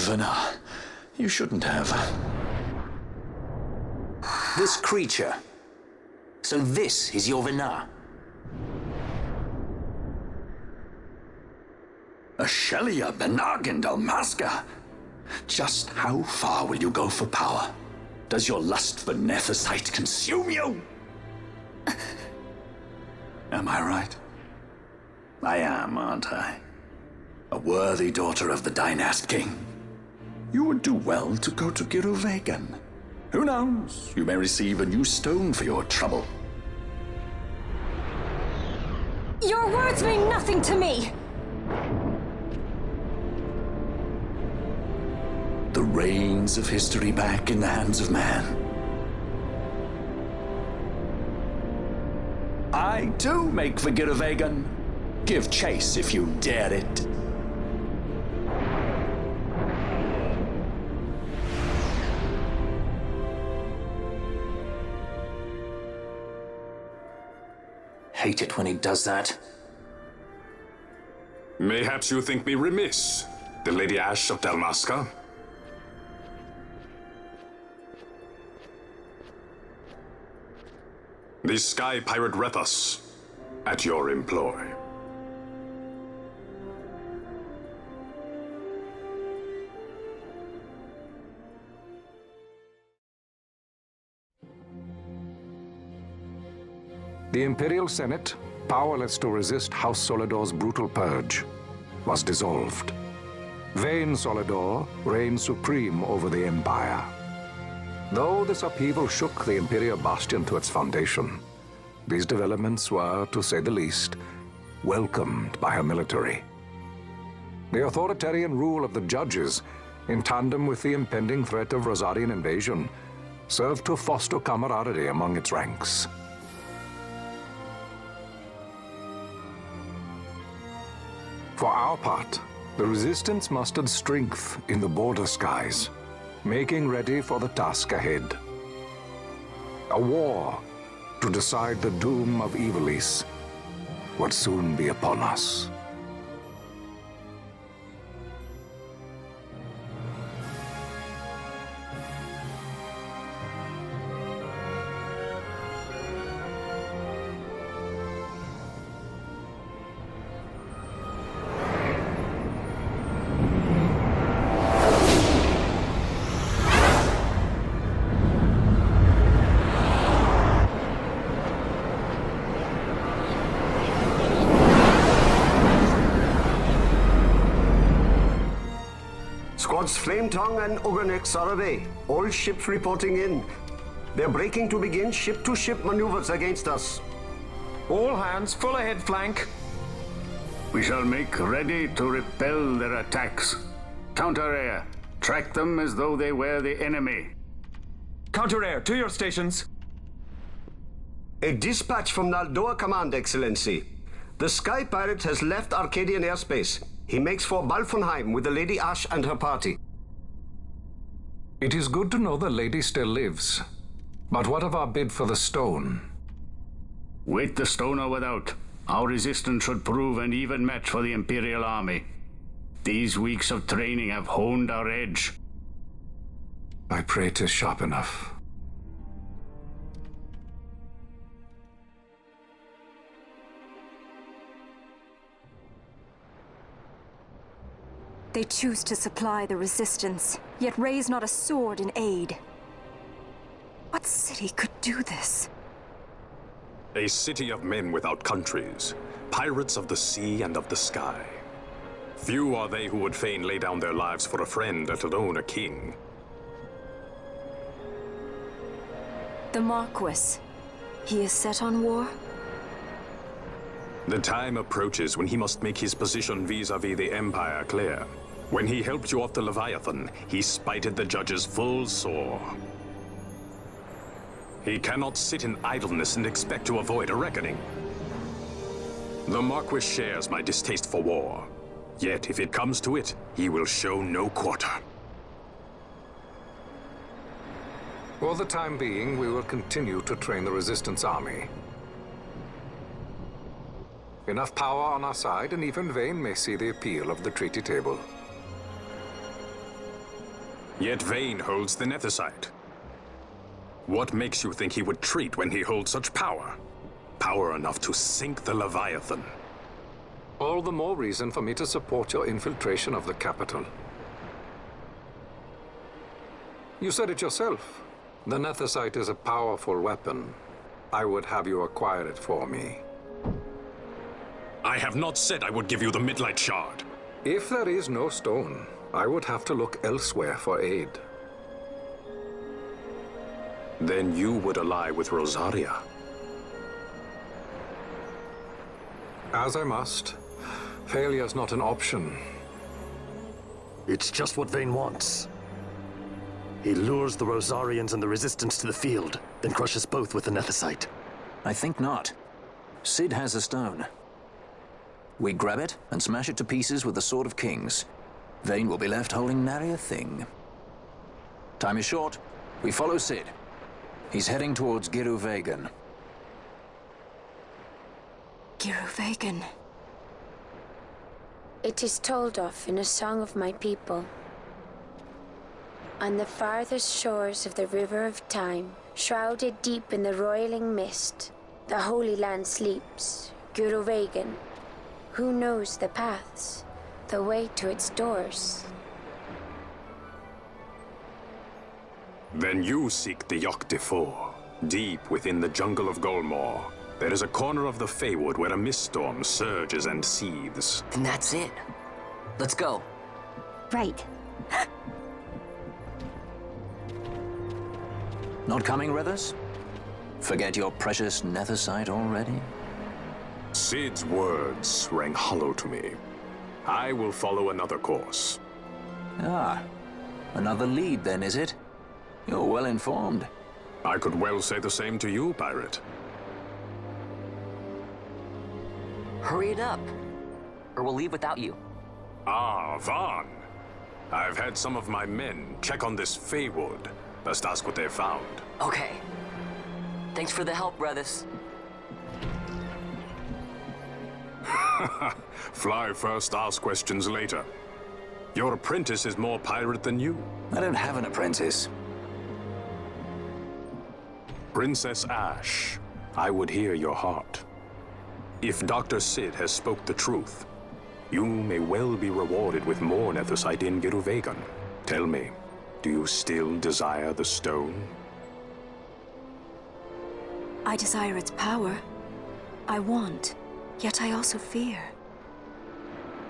Vana. You shouldn't have. This creature. So this is your Vana? A Shelia Benagin Dalmasca. Just how far will you go for power? Does your lust for Nephesite consume you? Am I right? I am, aren't I? A worthy daughter of the Dynast King. You would do well to go to Giruvegan. Who knows? You may receive a new stone for your trouble. Your words mean nothing to me! The reins of history back in the hands of man. I too make for Giruvegan. Give chase if you dare it. Hate it when he does that. Mayhaps you think me remiss, the Lady Ash of Dalmasca? The Sky Pirate Rethus, at your employ. The Imperial Senate, powerless to resist House Solidor's brutal purge, was dissolved. Vayne Solidor reigned supreme over the Empire. Though this upheaval shook the Imperial Bastion to its foundation, these developments were, to say the least, welcomed by her military. The authoritarian rule of the judges, in tandem with the impending threat of Rosarian invasion, served to foster camaraderie among its ranks. For our part, the Resistance mustered strength in the border skies, making ready for the task ahead. A war to decide the doom of Ivalice would soon be upon us. Squads Flametongue and Ogrenex are away. All ships reporting in. They're breaking to begin ship-to-ship maneuvers against us. All hands, full ahead flank. We shall make ready to repel their attacks. Counter-air. Track them as though they were the enemy. Counter-air, to your stations. A dispatch from Naldoa Command, Excellency. The Sky Pirate has left Arcadian airspace. He makes for Balfonheim with the Lady Ash and her party. It is good to know the lady still lives. But what of our bid for the stone? With the stone or without, our resistance should prove an even match for the Imperial Army. These weeks of training have honed our edge. I pray 'tis sharp enough. They choose to supply the Resistance, yet raise not a sword in aid. What city could do this? A city of men without countries, pirates of the sea and of the sky. Few are they who would fain lay down their lives for a friend, let alone a king. The Marquis. He is set on war? The time approaches when he must make his position vis-à-vis the Empire clear. When he helped you off the Leviathan, he spited the judges full sore. He cannot sit in idleness and expect to avoid a reckoning. The Marquis shares my distaste for war. Yet, if it comes to it, he will show no quarter. For the time being, we will continue to train the Resistance army. Enough power on our side, and even Vayne may see the appeal of the treaty table. Yet Vayne holds the Nethicite. What makes you think he would treat when he holds such power? Power enough to sink the Leviathan. All the more reason for me to support your infiltration of the capital. You said it yourself. The Nethicite is a powerful weapon. I would have you acquire it for me. I have not said I would give you the Midlight Shard. If there is no stone, I would have to look elsewhere for aid. Then you would ally with Rosaria. As I must. Failure's not an option. It's just what Vayne wants. He lures the Rosarians and the Resistance to the field, then crushes both with the Nethicite. I think not. Cid has a stone. We grab it and smash it to pieces with the Sword of Kings. Vayne will be left holding nary a thing. Time is short. We follow Cid. He's heading towards Giruvegan. Giruvegan. It is told of in a song of my people. On the farthest shores of the River of Time, shrouded deep in the roiling mist, the Holy Land sleeps, Giruvegan. Who knows the paths, the way to its doors? Then you seek the Yogg Defour. Deep within the jungle of Golmor, there is a corner of the Feywood where a mist storm surges and seethes. And that's it. Let's go. Right. Not coming, Rithers? Forget your precious Nethicite already? Cid's words rang hollow to me. I will follow another course. Ah, another lead then, is it? You're well informed. I could well say the same to you, pirate. Hurry it up, or we'll leave without you. Ah, Vaughn. I've had some of my men check on this Feywood. Best ask what they found. Okay. Thanks for the help, brothers. Fly first, ask questions later. Your apprentice is more pirate than you. I don't have an apprentice. Princess Ash, I would hear your heart. If Dr. Cid has spoke the truth, you may well be rewarded with more Nethicite in Giruvegan. Tell me, do you still desire the stone? I desire its power. I want, yet I also fear.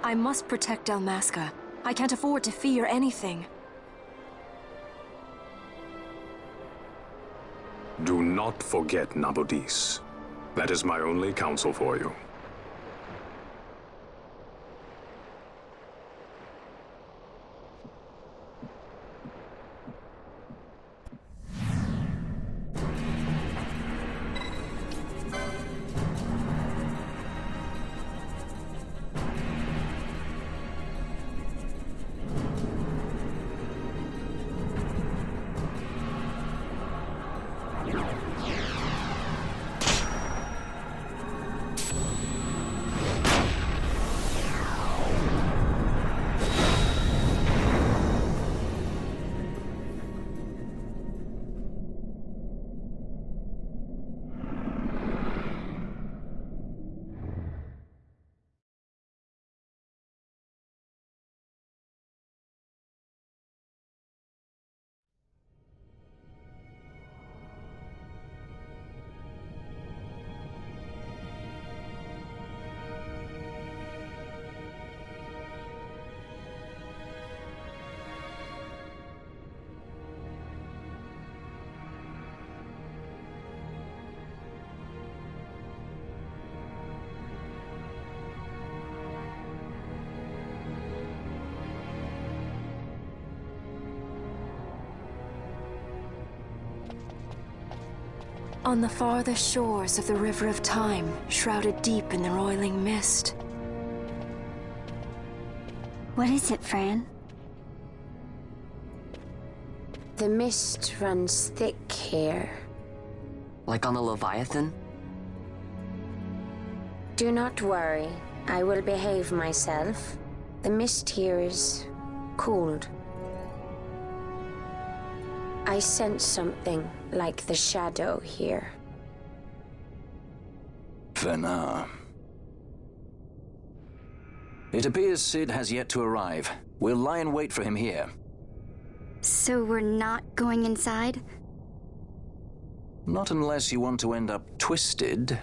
I must protect Dalmasca. I can't afford to fear anything. Do not forget Nabodis. That is my only counsel for you. On the farthest shores of the River of Time, shrouded deep in the roiling mist. What is it, Fran? The mist runs thick here. Like on the Leviathan? Do not worry. I will behave myself. The mist here is cold. I sense something like the shadow here. Fenar. It appears Cid has yet to arrive. We'll lie in wait for him here. So we're not going inside? Not unless you want to end up twisted.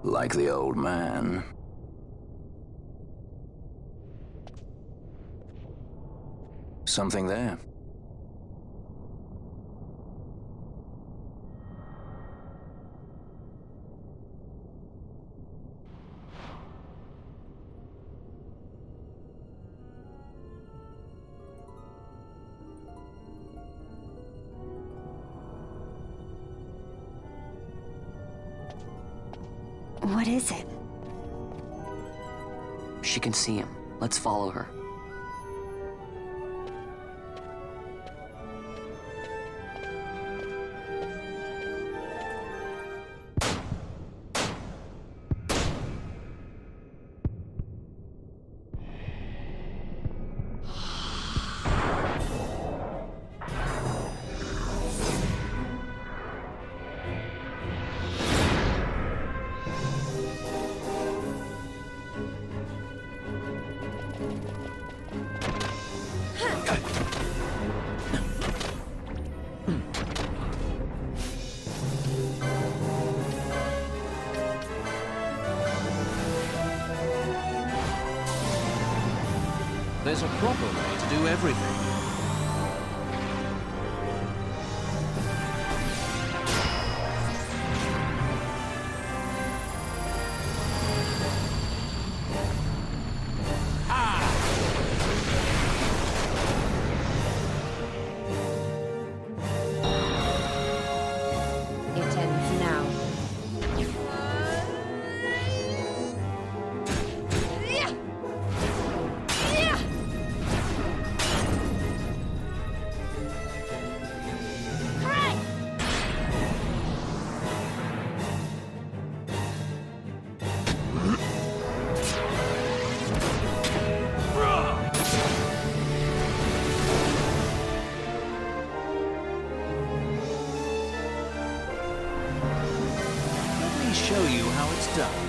Like the old man. Something there. What is it? She can see him. Let's follow her. There's a proper way to do everything. It ends now. Let me show you how it's done.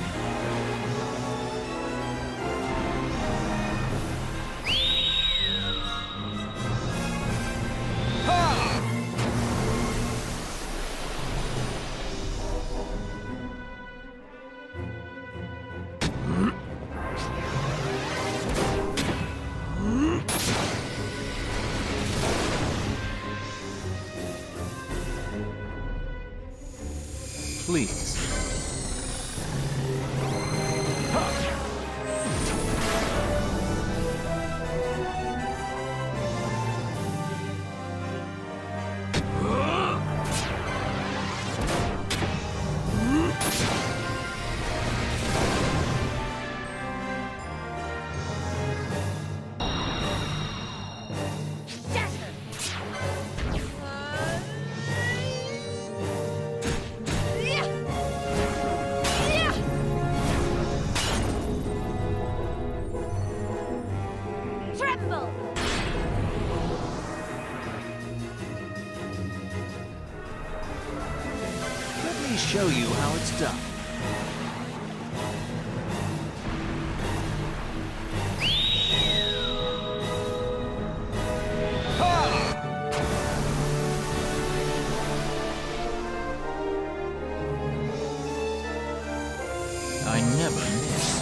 Please. Tremble! Let me show you how it's done. I never miss.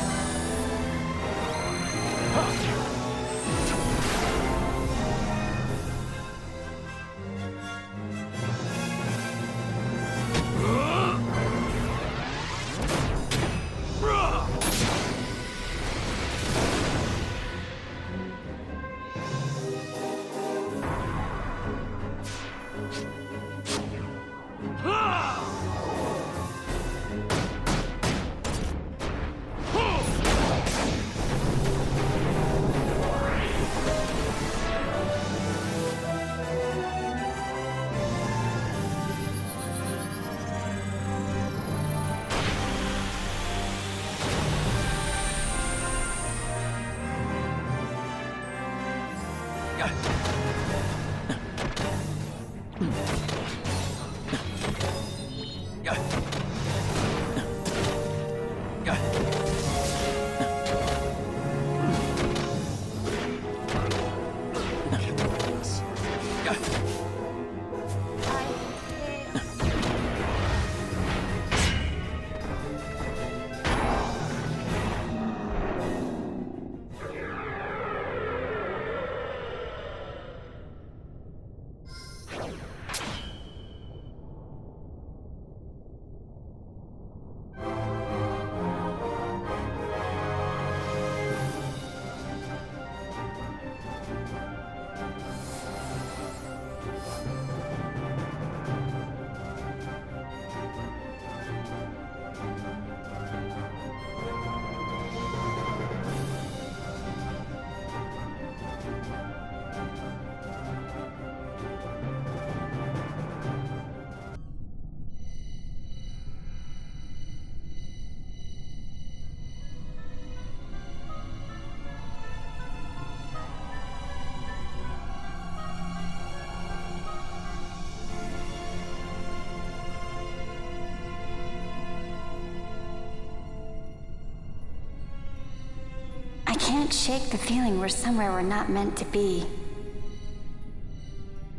I can't shake the feeling we're somewhere we're not meant to be.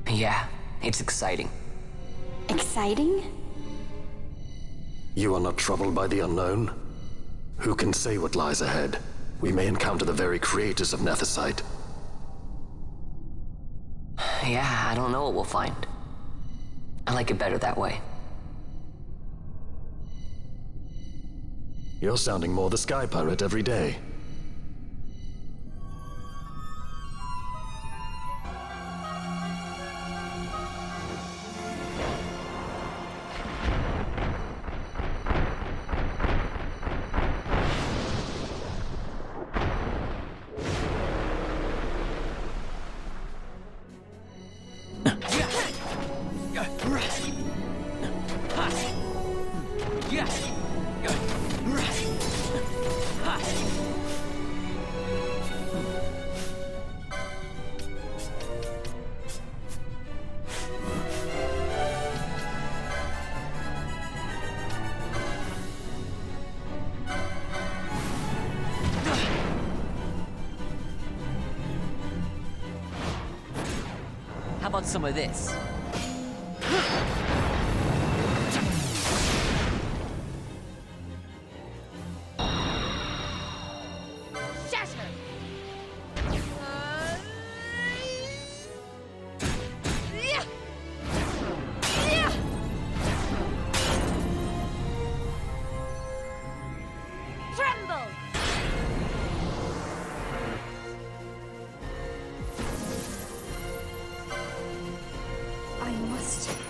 Yeah, it's exciting. Exciting? You are not troubled by the unknown? Who can say what lies ahead? We may encounter the very creators of Nethicite. Yeah, I don't know what we'll find. I like it better that way. You're sounding more the Sky Pirate every day. How about some of this?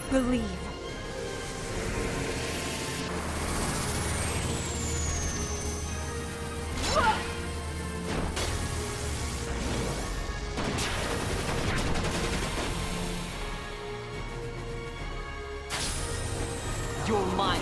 Believe. You're mine.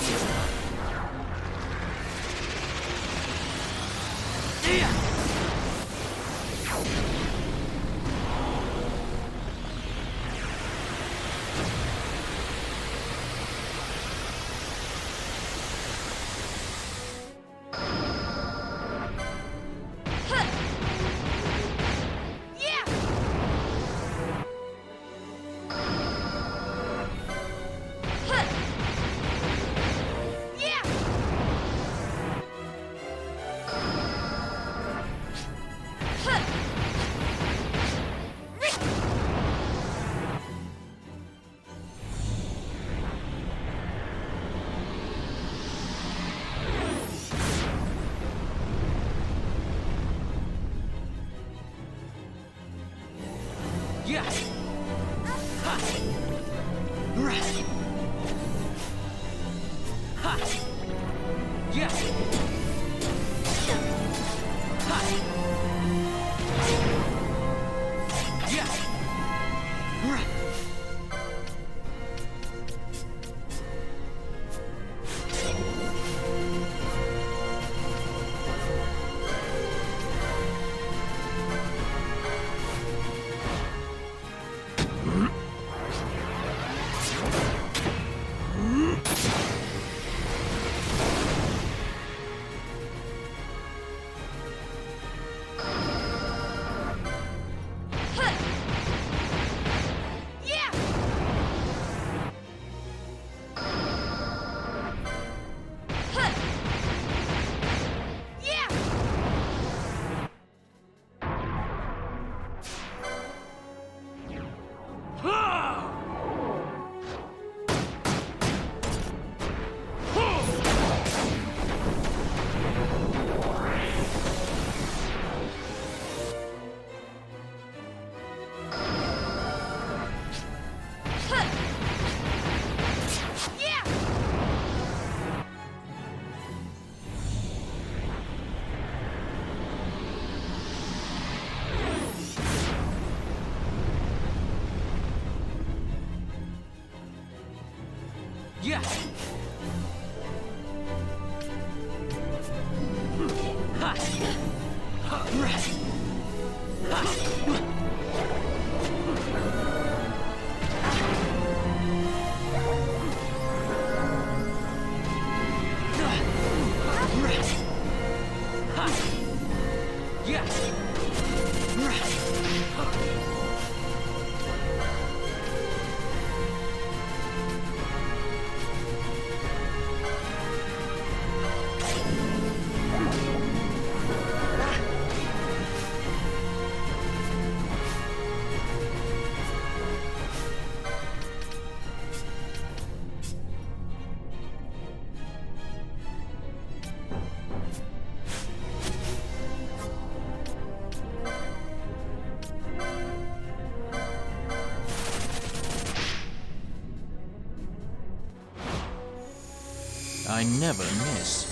I never miss.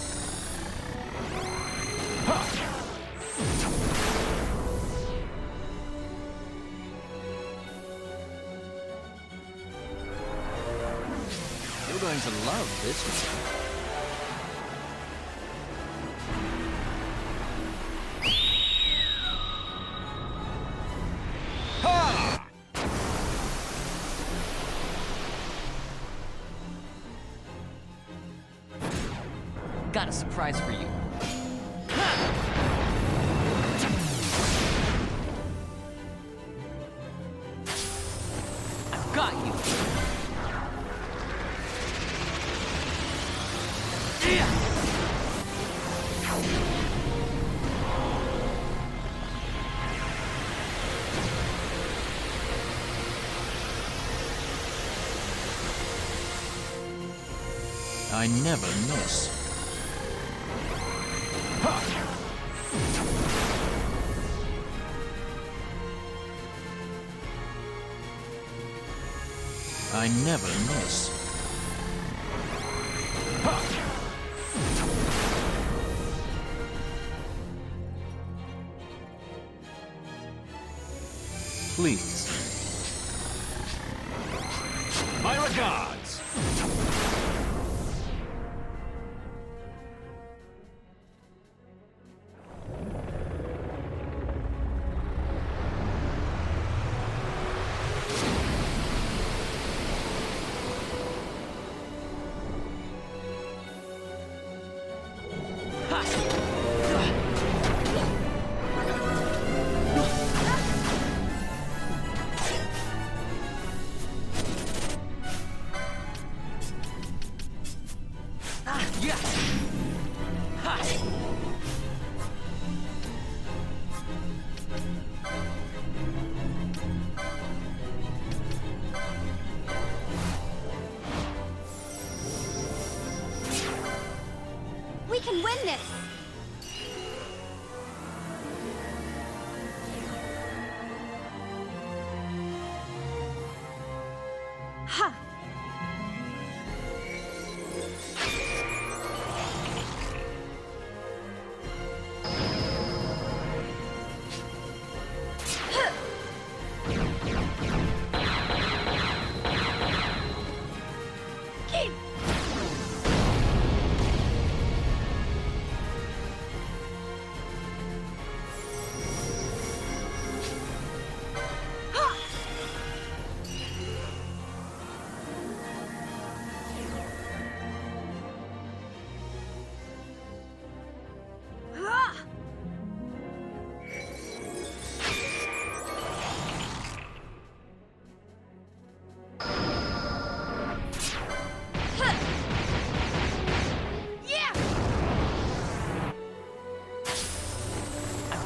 You're going to love this one. Got a surprise for you. I've got you. I never miss. I never miss. Please. My regards. We can win this! Ha!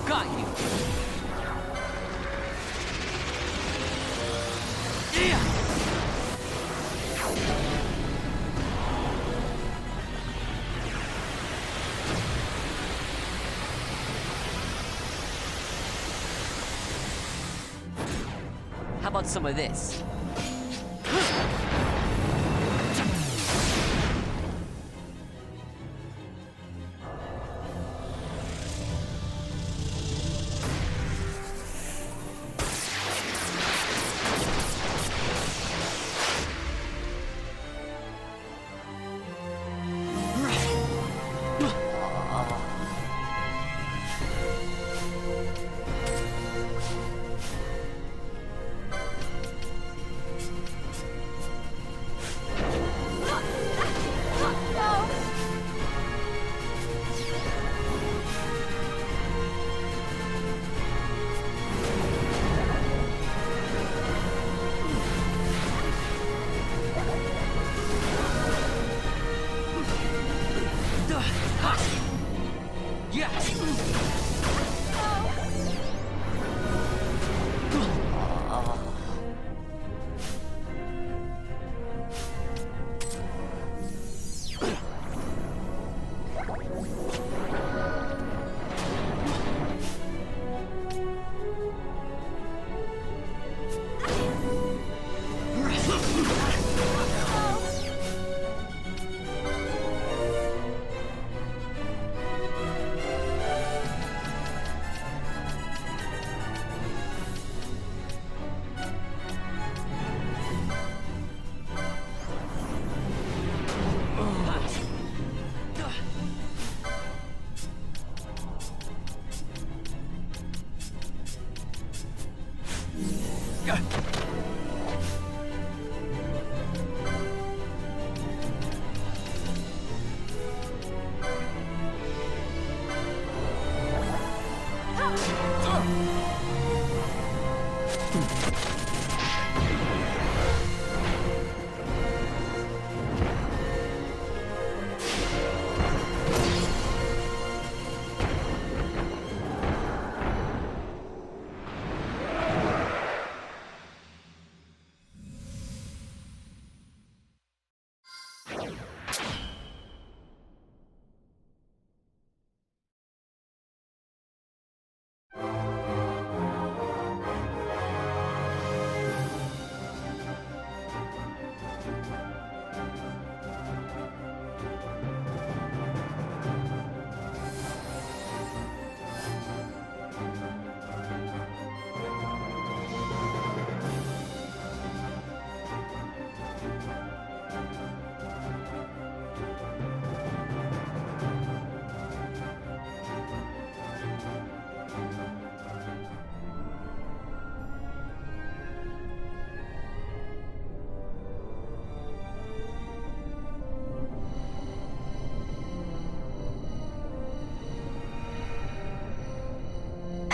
Got you. How about some of this?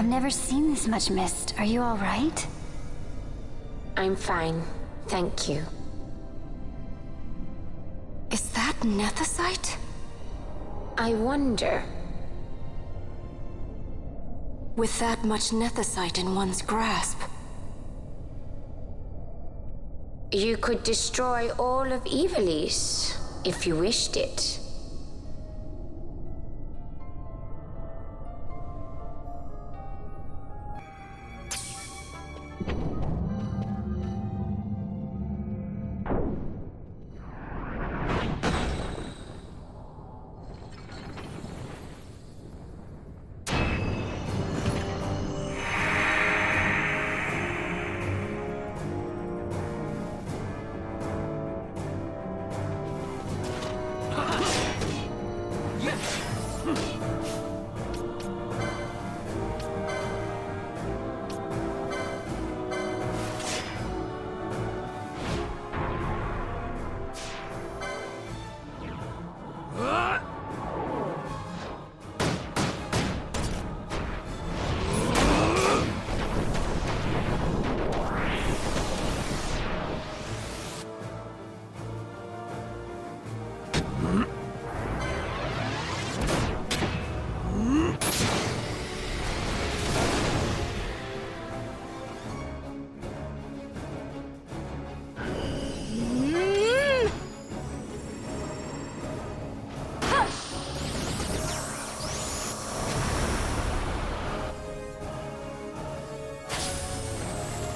I've never seen this much mist. Are you all right? I'm fine, thank you. Is that nethicite? I wonder. With that much nethicite in one's grasp. You could destroy all of Ivalice, if you wished it.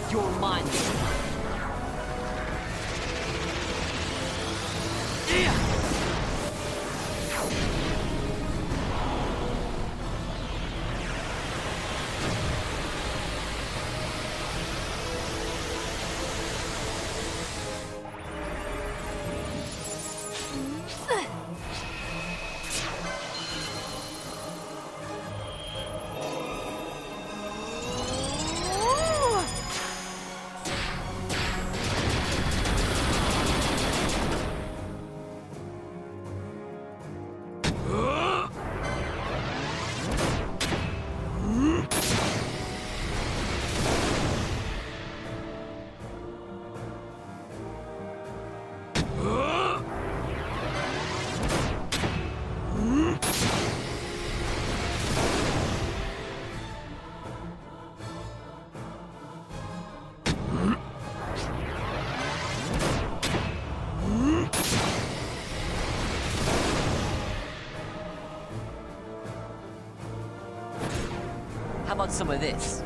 You're mine. How about some of this?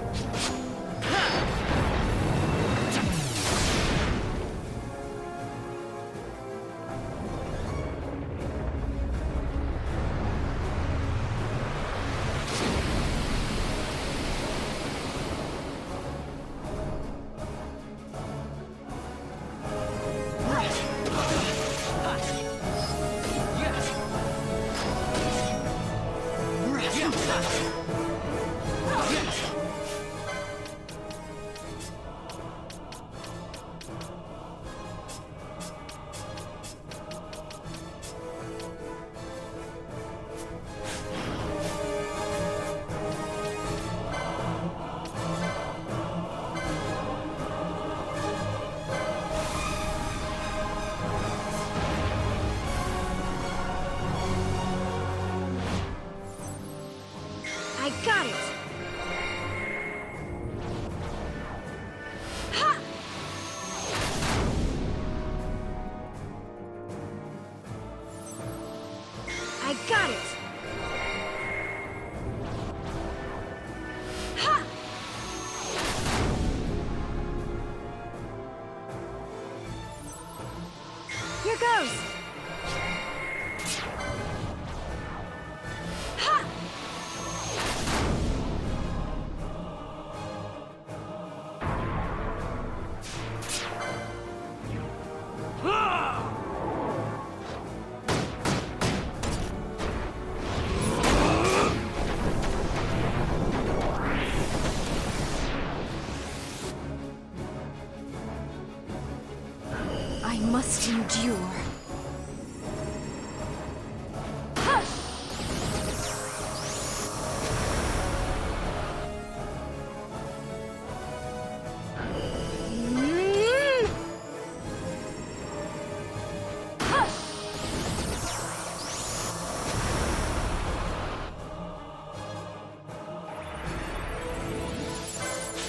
must endure.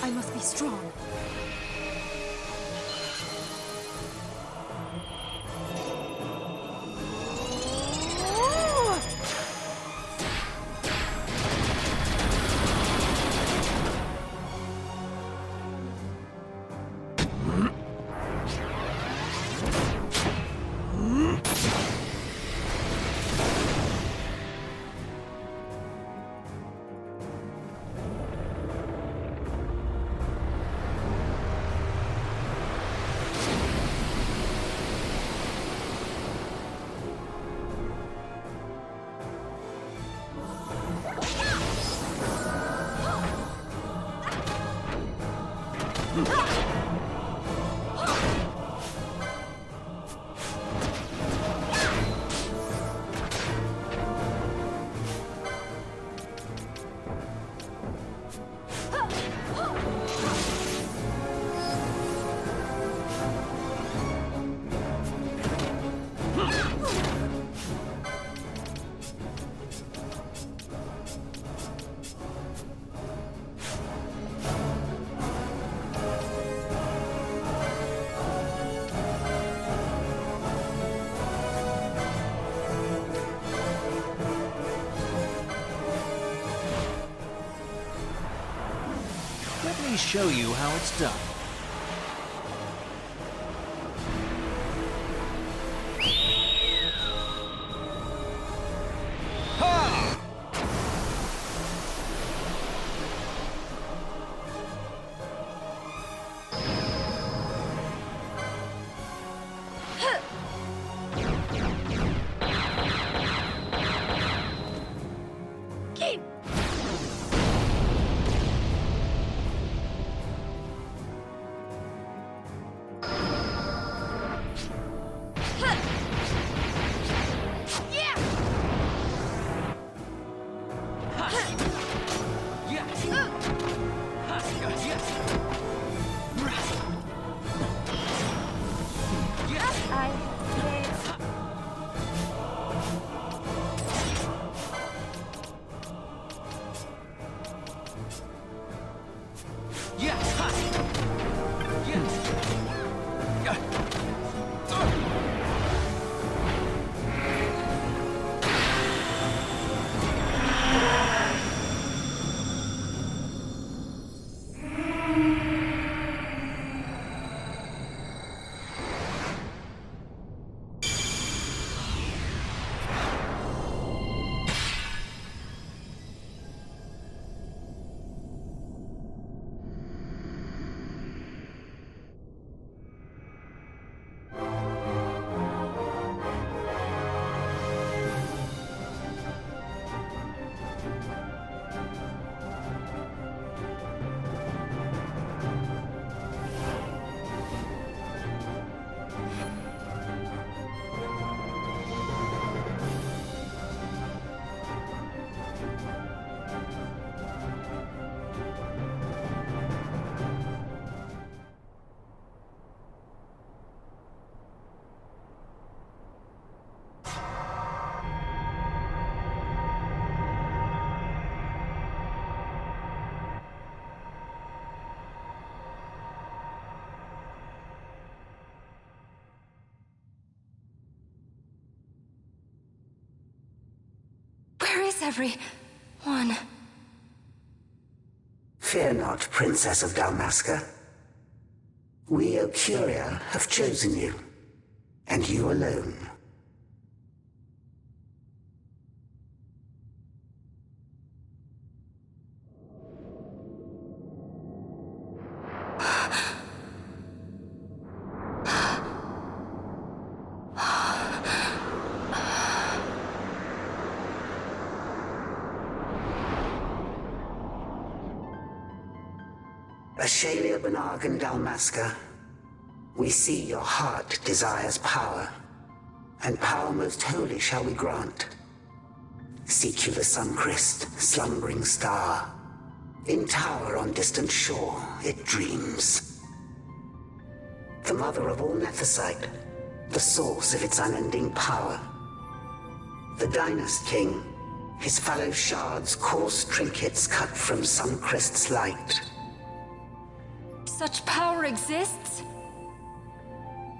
I must be strong. Let me show you how it's done. Where is everyone? Fear not, Princess of Dalmasca. We, Ocuria, have chosen you, and you alone. Ashalia Banargan Dalmasca, We see your heart desires power, and power most holy shall we grant. Seek you the sun-crest, slumbering star. In tower on distant shore, it dreams. The mother of all Nethicite, the source of its unending power. The Dynast King, his fallow shards, coarse trinkets cut from sun-crest's light. Such power exists?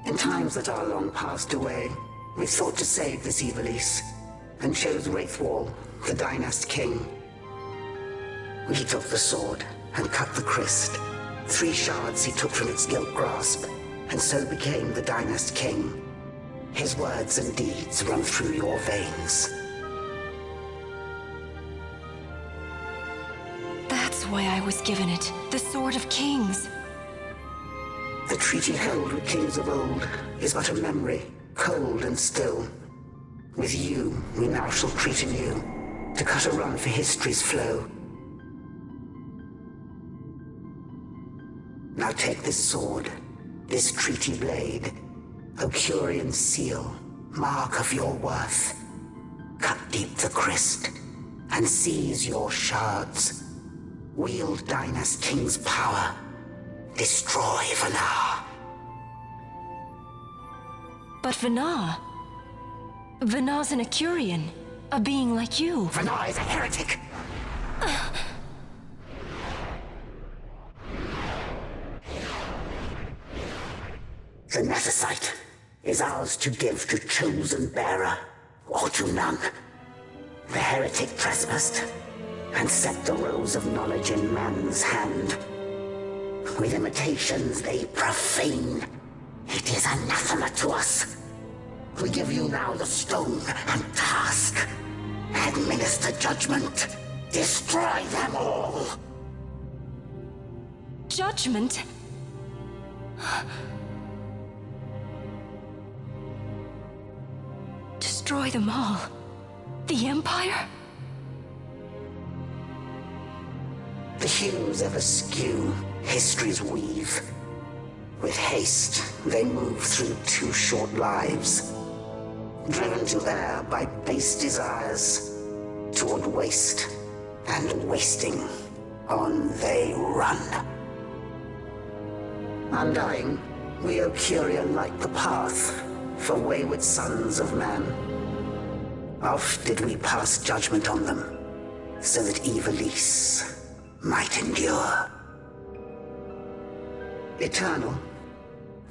In times that are long passed away, we thought to save this Ivalice, and chose Wraithwall, the Dynast King. He took the sword and cut the crest. 3 shards he took from its gilt grasp, and so became the Dynast King. His words and deeds run through your veins. That's why I was given it. The Sword of Kings. The treaty held with kings of old is but a memory, cold and still. With you, we now shall treat anew, to cut a run for history's flow. Now take this sword, this treaty blade, Ocurian seal, mark of your worth. Cut deep the crest, and seize your shards. Wield Dynast King's power. Destroy Vanar. But Vanar... Vanar's an Ocurian, a being like you. Vanar is a heretic! The Nethicite is ours to give to chosen bearer, or to none. The heretic trespassed, and set the rose of knowledge in man's hand. With imitations they profane. It is anathema to us. We give you now the stone and task. Administer judgment. Destroy them all. Judgment? Destroy them all? The Empire? The hues ever skew, history's weave. With haste, they move through 2 short lives. Driven to err by base desires, toward waste, and wasting, on they run. Undying, we Ocurian light the path for wayward sons of man. Oft did we pass judgment on them, so that Ivalice might endure. Eternal,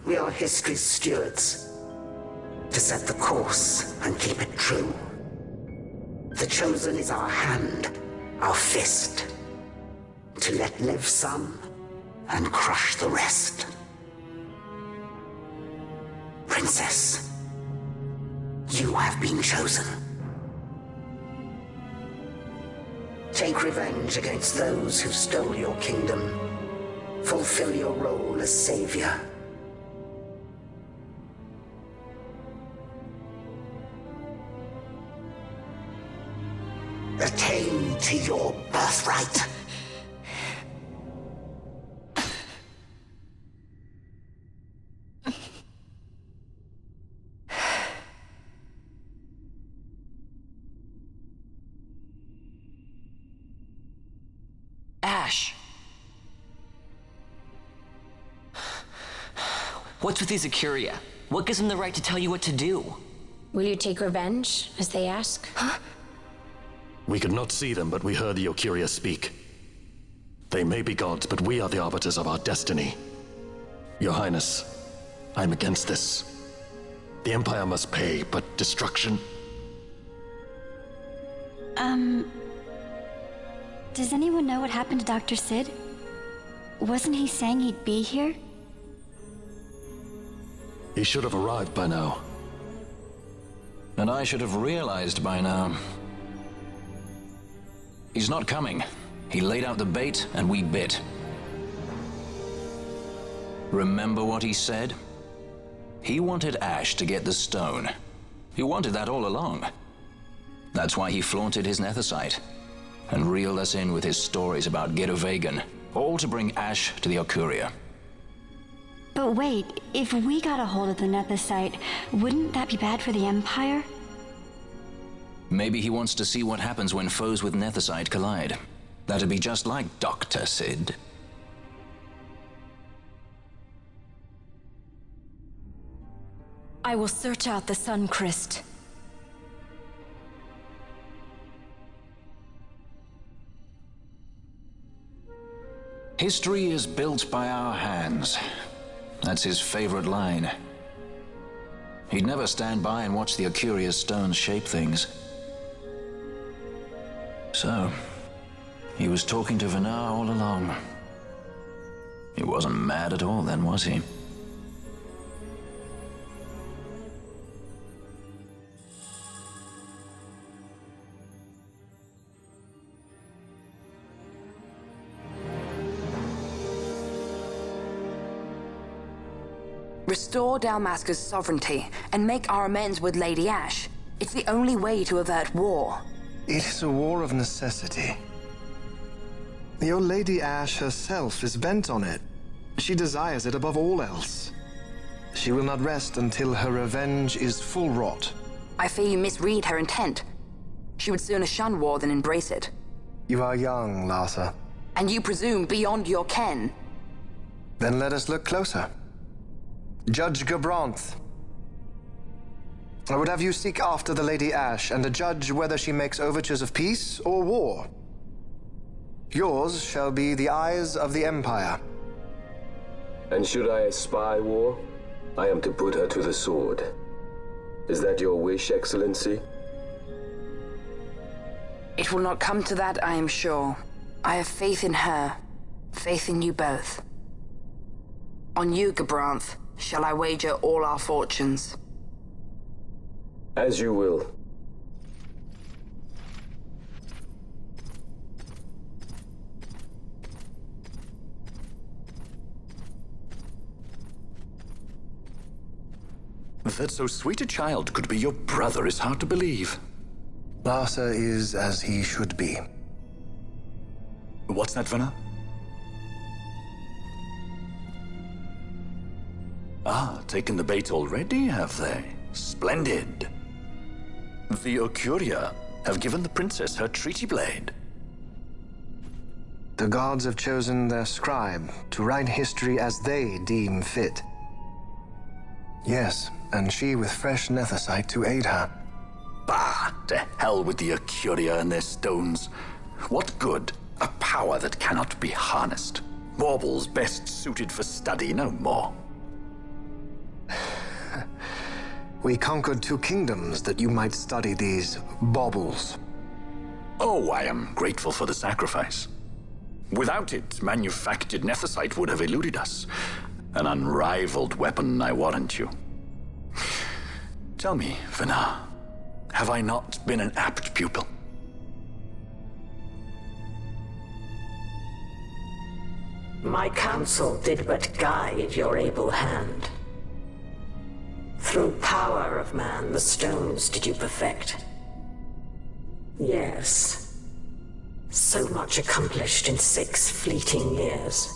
we are history's stewards, to set the course and keep it true. The chosen is our hand, our fist, to let live some and crush the rest. Princess, you have been chosen. Take revenge against those who stole your kingdom. Fulfill your role as savior. Attain to your birthright. Ash! What's with these Ocuria? What gives them the right to tell you what to do? Will you take revenge, as they ask? Huh? We could not see them, but we heard the Ocuria speak. They may be gods, but we are the arbiters of our destiny. Your Highness, I'm against this. The Empire must pay, but destruction? Does anyone know what happened to Dr. Sid? Wasn't he saying he'd be here? He should have arrived by now. And I should have realized by now. He's not coming. He laid out the bait, and we bit. Remember what he said? He wanted Ash to get the stone. He wanted that all along. That's why he flaunted his Nethicite, and reeled us in with his stories about Gidovegan, all to bring Ash to the Ocuria. But wait, if we got a hold of the Nethicite, wouldn't that be bad for the Empire? Maybe he wants to see what happens when foes with Nethicite collide. That'd be just like Dr. Sid. I will search out the Sun Crest. History is built by our hands. That's his favorite line. He'd never stand by and watch the Accurious stones shape things. So, he was talking to Venar all along. He wasn't mad at all then, was he? Restore Dalmasca's sovereignty and make our amends with Lady Ash. It's the only way to avert war. It is a war of necessity. Your Lady Ash herself is bent on it. She desires it above all else. She will not rest until her revenge is full wrought. I fear you misread her intent. She would sooner shun war than embrace it. You are young, Larsa. And you presume beyond your ken. Then let us look closer. Judge Gabranth. I would have you seek after the Lady Ash and judge whether she makes overtures of peace or war. Yours shall be the eyes of the Empire. And should I espy war, I am to put her to the sword. Is that your wish, Excellency? It will not come to that, I am sure. I have faith in her, faith in you both. On you, Gabranth, shall I wager all our fortunes? As you will. That so sweet a child could be your brother is hard to believe. Larsa is as he should be. What's that, Venar? Ah, taken the bait already, have they? Splendid. The Ocuria have given the princess her treaty blade. The gods have chosen their scribe to write history as they deem fit. Yes, and she with fresh Nethicite to aid her. Bah, to hell with the Ocuria and their stones. What good? A power that cannot be harnessed. Baubles best suited for study, no more. We conquered 2 kingdoms that you might study these baubles. Oh, I am grateful for the sacrifice. Without it, manufactured Nethicite would have eluded us. An unrivaled weapon, I warrant you. Tell me, Venar, have I not been an apt pupil? My counsel did but guide your able hand. Through power of man, the stones did you perfect. Yes. So much accomplished in 6 fleeting years.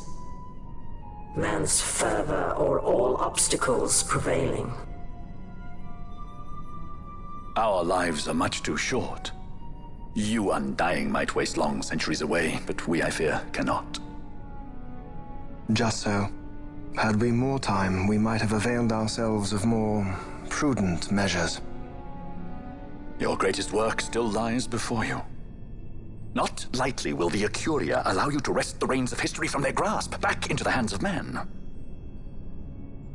Man's fervor o'er all obstacles prevailing. Our lives are much too short. You undying might waste long centuries away, but we, I fear, cannot. Just so. Had we more time, we might have availed ourselves of more prudent measures. Your greatest work still lies before you. Not lightly will the Ocuria allow you to wrest the reins of history from their grasp, back into the hands of man.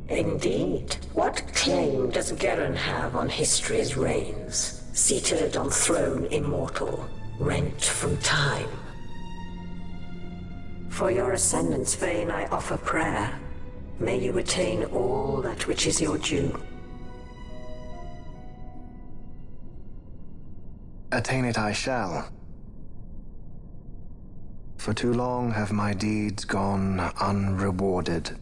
Indeed. What claim does Geren have on history's reins, seated on throne immortal, rent from time? For your ascendant's vein I offer prayer. May you attain all that which is your due. Attain it I shall. For too long have my deeds gone unrewarded.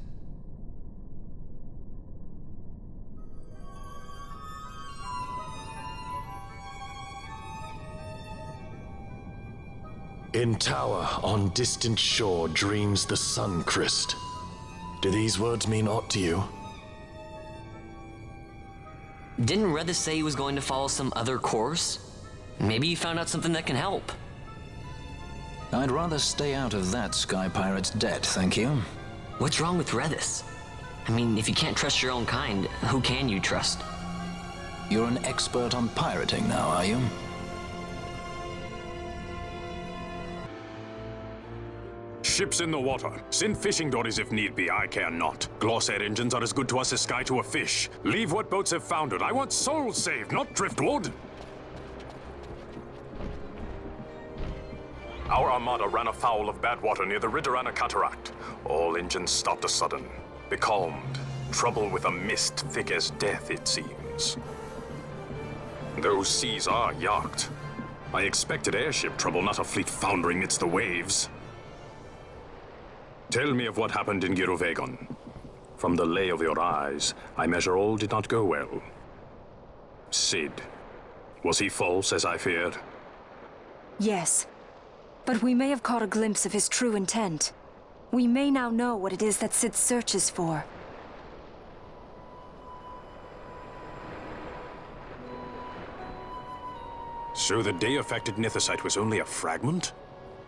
In tower on distant shore dreams the sun crest. Do these words mean aught to you? Didn't Redis say he was going to follow some other course? Maybe he found out something that can help. I'd rather stay out of that Sky Pirate's debt, thank you. What's wrong with Redis? I mean, if you can't trust your own kind, who can you trust? You're an expert on pirating now, are you? Ships in the water. Send fishing dories if need be, I care not. Glossair engines are as good to us as sky to a fish. Leave what boats have foundered. I want souls saved, not driftwood. Our armada ran afoul of bad water near the Ridorana Cataract. All engines stopped a sudden. Becalmed. Trouble with a mist thick as death, it seems. Those seas are yacht. I expected airship trouble, not a fleet foundering midst the waves. Tell me of what happened in Girovegon. From the lay of your eyes, I measure all did not go well. Cid. Was he false, as I feared? Yes. But we may have caught a glimpse of his true intent. We may now know what it is that Cid searches for. So the day-affected Nithosite was only a fragment?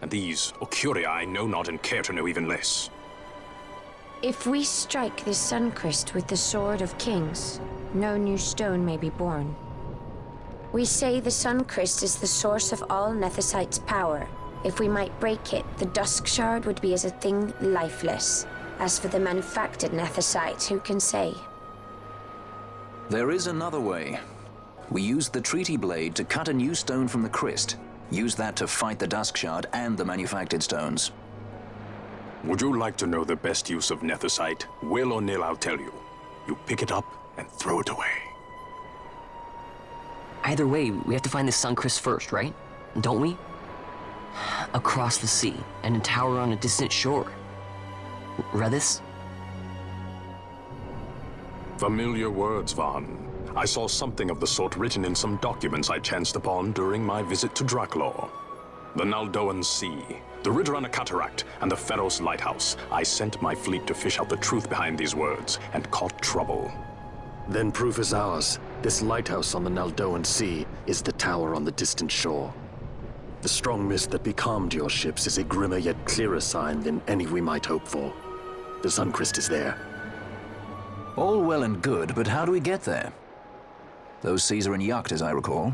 And these Ocuria I know not and care to know even less. If we strike this Suncrest with the Sword of Kings, no new stone may be born. We say the Suncrest is the source of all Nethosite's power. If we might break it, the Dusk Shard would be as a thing lifeless. As for the manufactured Nethosite, who can say? There is another way. We used the Treaty Blade to cut a new stone from the Crest. Use that to fight the Dusk Shard and the manufactured stones. Would you like to know the best use of Nethosite? Will or nil, I'll tell you. You pick it up and throw it away. Either way, we have to find the Suncrest first, right? Don't we? Across the sea, and a tower on a distant shore. Redis? Familiar words, Vaughn. I saw something of the sort written in some documents I chanced upon during my visit to Draklor. The Naldoan Sea, the Ridorana Cataract, and the Pharos Lighthouse. I sent my fleet to fish out the truth behind these words, and caught trouble. Then proof is ours. This lighthouse on the Naldoan Sea is the tower on the distant shore. The strong mist that becalmed your ships is a grimmer yet clearer sign than any we might hope for. The Suncrest is there. All well and good, but how do we get there? Those seas are in Yacht, as I recall.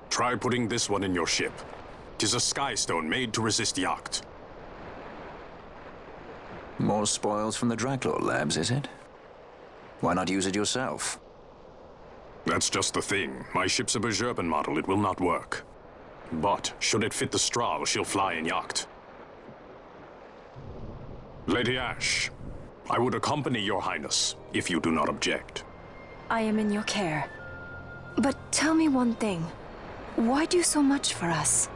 Try putting this one in your ship. 'Tis a sky stone made to resist Yacht. More spoils from the Draklor labs, is it? Why not use it yourself? That's just the thing. My ship's a Bergerben model. It will not work. But, should it fit the Strahl, she'll fly in Yacht. Lady Ash, I would accompany your highness, if you do not object. I am in your care. But tell me one thing. Why do so much for us?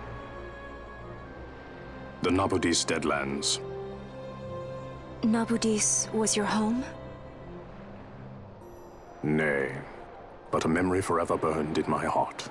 The Nabudis Deadlands. Nabudis was your home? Nay, but a memory forever burned in my heart.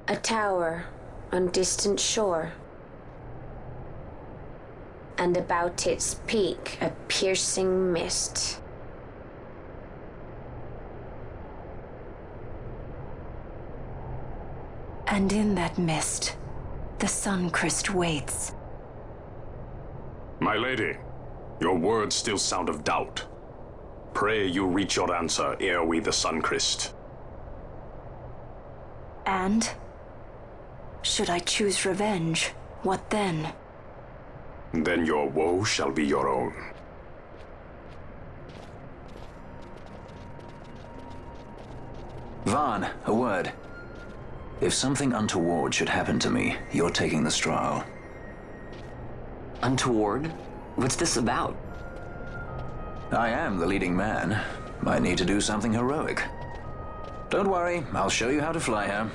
A tower on distant shore. And about its peak, a piercing mist. And in that mist, the Sunchrist waits. My lady, your words still sound of doubt. Pray you reach your answer ere we the Sunchrist. And? Should I choose revenge, what then? Then your woe shall be your own. Vaughn, a word. If something untoward should happen to me, you're taking the straw. Untoward? What's this about? I am the leading man. I need to do something heroic. Don't worry, I'll show you how to fly her.